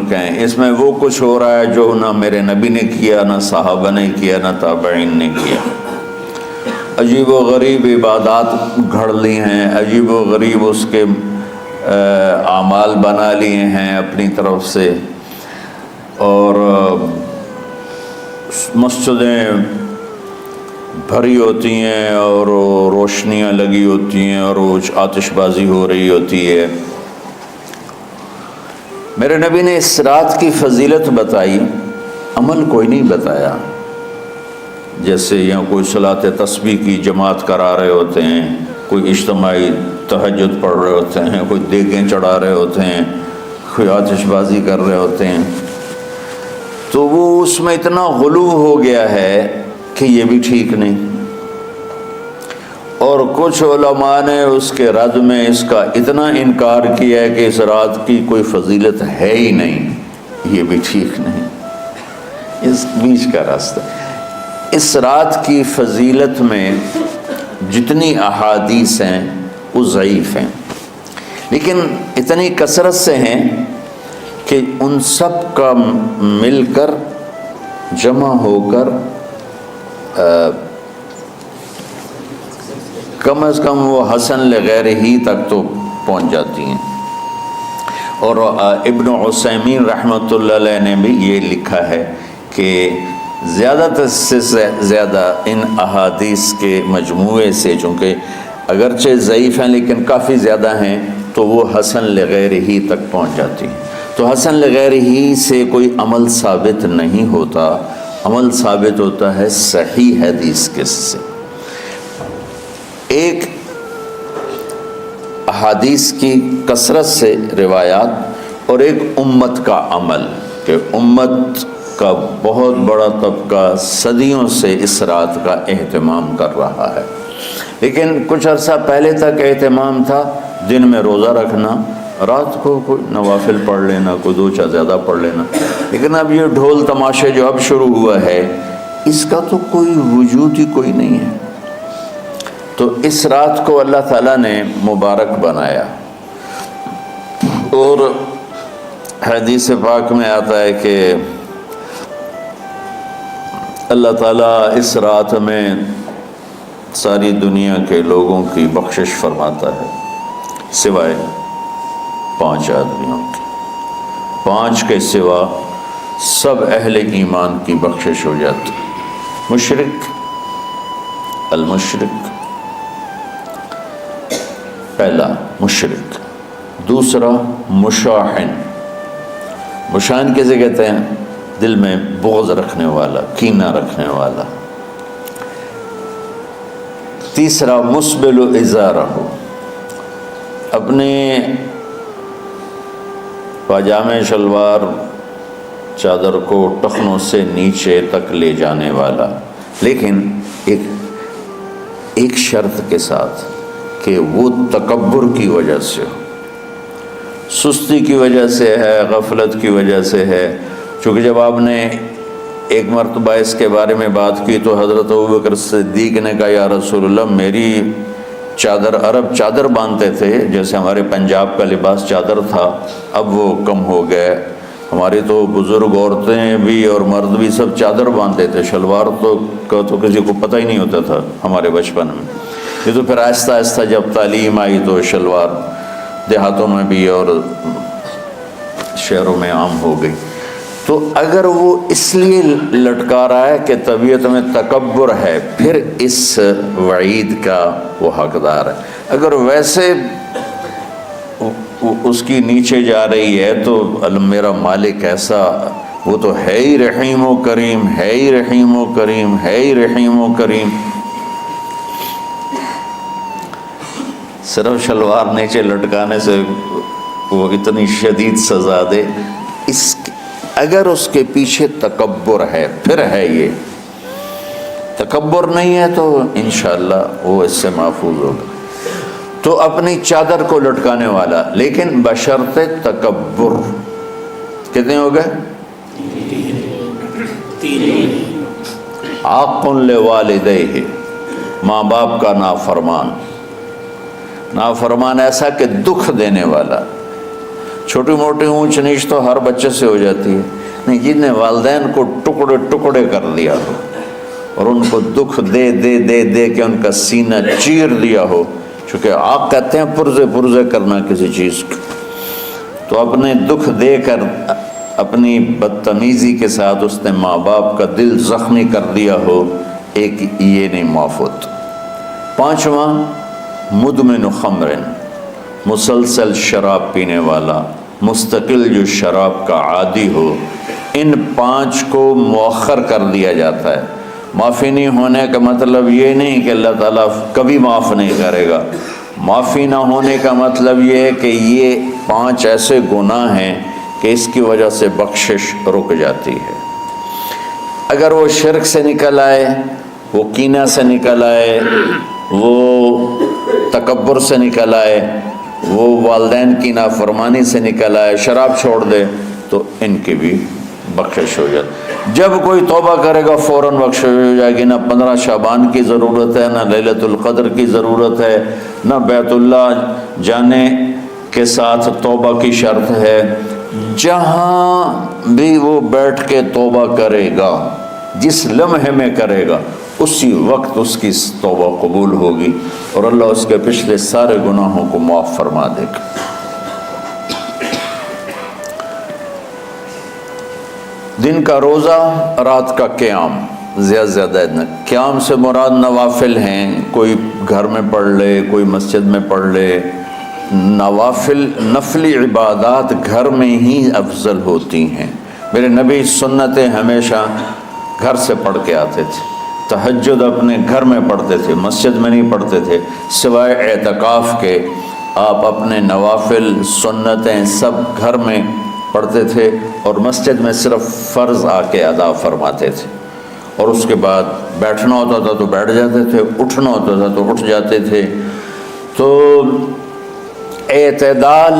ملک ہیں، اس میں وہ کچھ ہو رہا ہے جو نہ میرے نبی نے کیا، نہ صحابہ نے کیا، نہ تابعین نے کیا۔ عجیب و غریب عبادات گھڑ لی ہیں، عجیب و غریب اس کے اعمال بنا لیے ہیں اپنی طرف سے، اور مسجدیں بھری ہوتی ہیں اور روشنیاں لگی ہوتی ہیں اور آتش بازی ہو رہی ہوتی ہے۔ میرے نبی نے اس رات کی فضیلت بتائی، عمل کوئی نہیں بتایا۔ جیسے یہاں کوئی صلاۃ تسبیح کی جماعت کرا رہے ہوتے ہیں، کوئی اجتماعی تہجد پڑھ رہے ہوتے ہیں، کوئی دیگیں چڑھا رہے ہوتے ہیں، کوئی آتش بازی کر رہے ہوتے ہیں، تو وہ اس میں اتنا غلو ہو گیا ہے کہ یہ بھی ٹھیک نہیں۔ اور کچھ علماء نے اس کے رد میں اس کا اتنا انکار کیا ہے کہ اس رات کی کوئی فضیلت ہے ہی نہیں، یہ بھی ٹھیک نہیں۔ اس بیچ کا راستہ، اس رات کی فضیلت میں جتنی احادیث ہیں وہ ضعیف ہیں، لیکن اتنی کثرت سے ہیں کہ ان سب کا مل کر جمع ہو کر کم از کم وہ حسن لغیر ہی تک تو پہنچ جاتی ہیں۔ اور ابن عثیمین رحمۃ اللہ علیہ نے بھی یہ لکھا ہے کہ زیادہ سے زیادہ ان احادیث کے مجموعے سے، چونکہ اگرچہ ضعیف ہیں لیکن کافی زیادہ ہیں، تو وہ حسن لغیر ہی تک پہنچ جاتی ہیں۔ تو حسن لغیر ہی سے کوئی عمل ثابت نہیں ہوتا، عمل ثابت ہوتا ہے صحیح حدیث کے سے۔ ایک احادیث کی کثرت سے روایات، اور ایک امت کا عمل، کہ امت کا بہت بڑا طبقہ صدیوں سے اس رات کا اہتمام کر رہا ہے۔ لیکن کچھ عرصہ پہلے تک اہتمام تھا دن میں روزہ رکھنا، رات کو کوئی نوافل پڑھ لینا، کوئی دو چار زیادہ پڑھ لینا، لیکن اب یہ ڈھول تماشے جو اب شروع ہوا ہے، اس کا تو کوئی وجود ہی کوئی نہیں ہے۔ تو اس رات کو اللہ تعالیٰ نے مبارک بنایا، اور حدیث پاک میں آتا ہے کہ اللہ تعالیٰ اس رات میں ساری دنیا کے لوگوں کی بخشش فرماتا ہے، سوائے 5 آدمیوں کی۔ 5 کے سوا سب اہل ایمان کی بخشش ہو جاتی۔ مشرک، المشرک، پہلا مشرک، دوسرا مشاحن، مشاحن کیسے کہتے ہیں؟ دل میں بغض رکھنے والا، کینہ رکھنے والا۔ تیسرا مسبل ازارہ، اپنے پاجامے شلوار چادر کو ٹخنوں سے نیچے تک لے جانے والا، لیکن ایک شرط کے ساتھ کہ وہ تکبر کی وجہ سے ہو، سستی کی وجہ سے ہے، غفلت کی وجہ سے ہے۔ چونکہ جب آپ نے ایک مرتبہ اس کے بارے میں بات کی تو حضرت ابوبکر صدیق نے کہا یا رسول اللہ، میری چادر، عرب چادر باندھتے تھے جیسے ہمارے پنجاب کا لباس چادر تھا، اب وہ کم ہو گئے، ہماری تو بزرگ عورتیں بھی اور مرد بھی سب چادر باندھتے تھے، شلوار تو کسی کو پتہ ہی نہیں ہوتا تھا ہمارے بچپن میں۔ یہ تو پھر آہستہ آہستہ جب تعلیم آئی تو شلوار دیہاتوں میں بھی اور شہروں میں عام ہو گئی۔ تو اگر وہ اس لیے لٹکا رہا ہے کہ طبیعت میں تکبر ہے، پھر اس وعید کا وہ حقدار ہے۔ اگر ویسے اس کی نیچے جا رہی ہے تو میرا مالک ایسا، وہ تو ہے ہی رحیم و کریم، ہے ہی رحیم و کریم، ہے ہی رحیم و کریم، صرف شلوار نیچے لٹکانے سے وہ اتنی شدید سزا دے۔ اگر اس کے پیچھے تکبر ہے، پھر ہے، یہ تکبر نہیں ہے تو انشاءاللہ وہ اس سے محفوظ ہوگا۔ تو اپنی چادر کو لٹکانے والا، لیکن بشرط تکبر۔ کتنے ہو گئے؟ 3۔ عاق لوالدیہ، ماں باپ کا نافرمان، نافرمان ایسا کہ دکھ دینے والا، چھوٹی موٹی اونچ نیچ تو ہر بچے سے ہو جاتی ہے، نہیں جن نے والدین کو ٹکڑے ٹکڑے کر دیا ہو اور ان کو دکھ دے دے دے دے کے ان کا سینہ چیر دیا ہو، چونکہ آپ کہتے ہیں پرزے پرزے کرنا کسی چیز کو، تو اپنے دکھ دے کر اپنی بدتمیزی کے ساتھ اس نے ماں باپ کا دل زخمی کر دیا ہو، ایک یہ نہیں معاف ہوتا۔ پانچواں مدمن خمر، مسلسل شراب پینے والا، مستقل جو شراب کا عادی ہو، ان پانچ کو مؤخر کر دیا جاتا ہے۔ معافی نہیں ہونے کا مطلب یہ نہیں کہ اللہ تعالیٰ کبھی معاف نہیں کرے گا، معافی نہ ہونے کا مطلب یہ ہے کہ یہ پانچ ایسے گناہ ہیں کہ اس کی وجہ سے بخشش رک جاتی ہے۔ اگر وہ شرک سے نکل آئے، وہ کینہ سے نکل آئے، وہ تکبر سے نکل آئے، وہ والدین کی نافرمانی سے نکل آئے، شراب چھوڑ دے، تو ان کی بھی بخشش ہو جاتی۔ جب کوئی توبہ کرے گا فوراً بخشش ہو جائے گی۔ نہ 15 شعبان کی ضرورت ہے، نہ لیلۃ القدر کی ضرورت ہے، نہ بیت اللہ جانے کے ساتھ توبہ کی شرط ہے۔ جہاں بھی وہ بیٹھ کے توبہ کرے گا، جس لمحے میں کرے گا، اسی وقت اس کی توبہ قبول ہوگی اور اللہ اس کے پچھلے سارے گناہوں کو معاف فرما دے گا۔ دن کا روزہ، رات کا قیام، زیادہ زیادہ قیام سے مراد نوافل ہیں، کوئی گھر میں پڑھ لے، کوئی مسجد میں پڑھ لے۔ نوافل نفلی عبادات گھر میں ہی افضل ہوتی ہیں۔ میرے نبی سنتیں ہمیشہ گھر سے پڑھ کے آتے تھے، تہجد اپنے گھر میں پڑھتے تھے، مسجد میں نہیں پڑھتے تھے، سوائے اعتکاف کے آپ اپنے نوافل سنتیں سب گھر میں پڑھتے تھے اور مسجد میں صرف فرض آ کے ادا فرماتے تھے، اور اس کے بعد بیٹھنا ہوتا تھا تو بیٹھ جاتے تھے، اٹھنا ہوتا تھا تو اٹھ جاتے تھے۔ تو اعتدال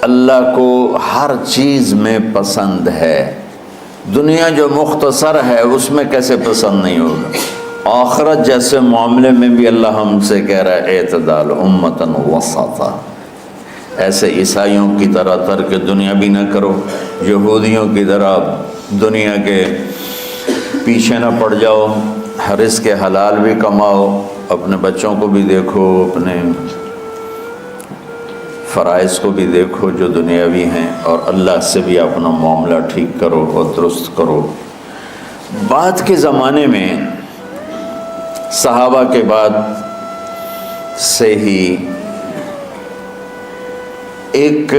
اللہ کو ہر چیز میں پسند ہے۔ دنیا جو مختصر ہے اس میں کیسے پسند نہیں ہوگا؟ آخرت جیسے معاملے میں بھی اللہ ہم سے کہہ رہا ہے اعتدال امتن وسطا۔ ایسے عیسائیوں کی طرح ترک دنیا بھی نہ کرو، یہودیوں کی طرح دنیا کے پیچھے نہ پڑ جاؤ، رزق حلال بھی کماؤ، اپنے بچوں کو بھی دیکھو، اپنے فرائض کو بھی دیکھو جو دنیاوی ہیں، اور اللہ سے بھی اپنا معاملہ ٹھیک کرو اور درست کرو۔ بعد کے زمانے میں صحابہ کے بعد سے ہی ایک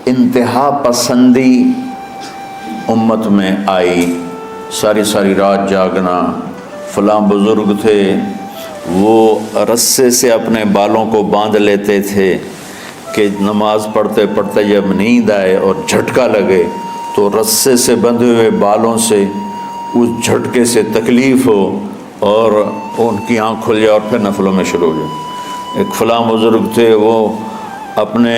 انتہا پسندی امت میں آئی، ساری ساری رات جاگنا۔ فلاں بزرگ تھے، وہ رسے سے اپنے بالوں کو باندھ لیتے تھے کہ نماز پڑھتے پڑھتے جب نیند آئے اور جھٹکا لگے تو رسے سے بندھے ہوئے بالوں سے اس جھٹکے سے تکلیف ہو اور ان کی آنکھ کھل جائے اور پھر نفلوں میں شروع ہو جائے۔ ایک فلاں بزرگ تھے، وہ اپنے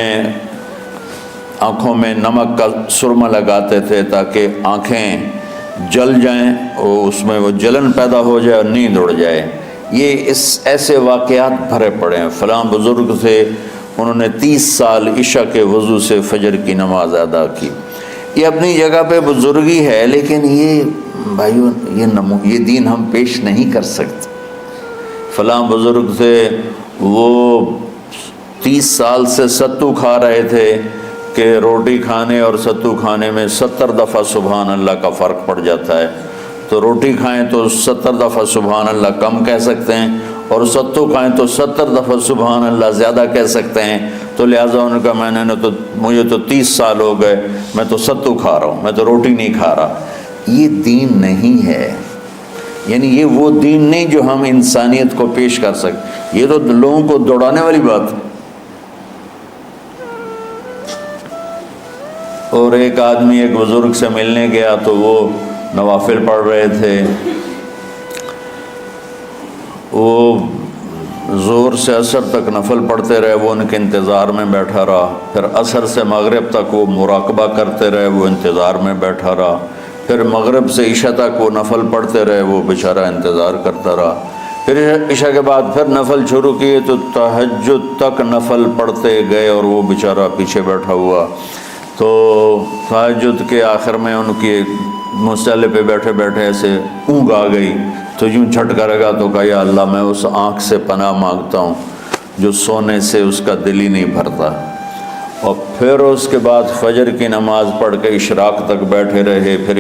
آنکھوں میں نمک کا سرما لگاتے تھے تاکہ آنکھیں جل جائیں اور اس میں وہ جلن پیدا ہو جائے اور نیند اڑ جائے۔ یہ ایسے واقعات بھرے پڑے ہیں۔ فلاں بزرگ تھے، انہوں نے 30 سال عشاء کے وضو سے فجر کی نماز ادا کی۔ یہ اپنی جگہ پہ بزرگی ہے، لیکن یہ بھائیوں یہ دین ہم پیش نہیں کر سکتے۔ فلاں بزرگ تھے، وہ 30 سال سے ستو کھا رہے تھے کہ روٹی کھانے اور ستو کھانے میں 70 دفعہ سبحان اللہ کا فرق پڑ جاتا ہے، تو روٹی کھائیں تو 70 دفعہ سبحان اللہ کم کہہ سکتے ہیں، اور ستو کھائیں تو 70 دفعہ سبحان اللہ زیادہ کہہ سکتے ہیں۔ تو لہٰذا ان کا مجھے تو 30 سال ہو گئے، میں تو ستو کھا رہا ہوں، میں تو روٹی نہیں کھا رہا۔ یہ دین نہیں ہے، یعنی یہ وہ دین نہیں جو ہم انسانیت کو پیش کر سکتے۔ یہ تو لوگوں کو دوڑانے والی بات ہے۔ اور ایک آدمی ایک بزرگ سے ملنے گیا تو وہ نوافل پڑھ رہے تھے، وہ ظہر سے عصر تک نفل پڑھتے رہے، وہ ان کے انتظار میں بیٹھا رہا۔ پھر عصر سے مغرب تک وہ مراقبہ کرتے رہے، وہ انتظار میں بیٹھا رہا۔ پھر مغرب سے عشاء تک وہ نفل پڑھتے رہے، وہ بیچارہ انتظار کرتا رہا۔ پھر عشاء کے بعد پھر نفل شروع کیے تو تہجد تک نفل پڑھتے گئے، اور وہ بیچارہ پیچھے بیٹھا ہوا، تو تہجد کے آخر میں ان کی مصلی پہ بیٹھے بیٹھے ایسے اونگ آ گئی، تو یوں جھٹکا لگا تو کہا یا اللہ میں اس آنکھ سے پناہ مانگتا ہوں جو سونے سے اس کا دل ہی نہیں بھرتا۔ اور پھر اس کے بعد فجر کی نماز پڑھ کے اشراق تک بیٹھے رہے، پھر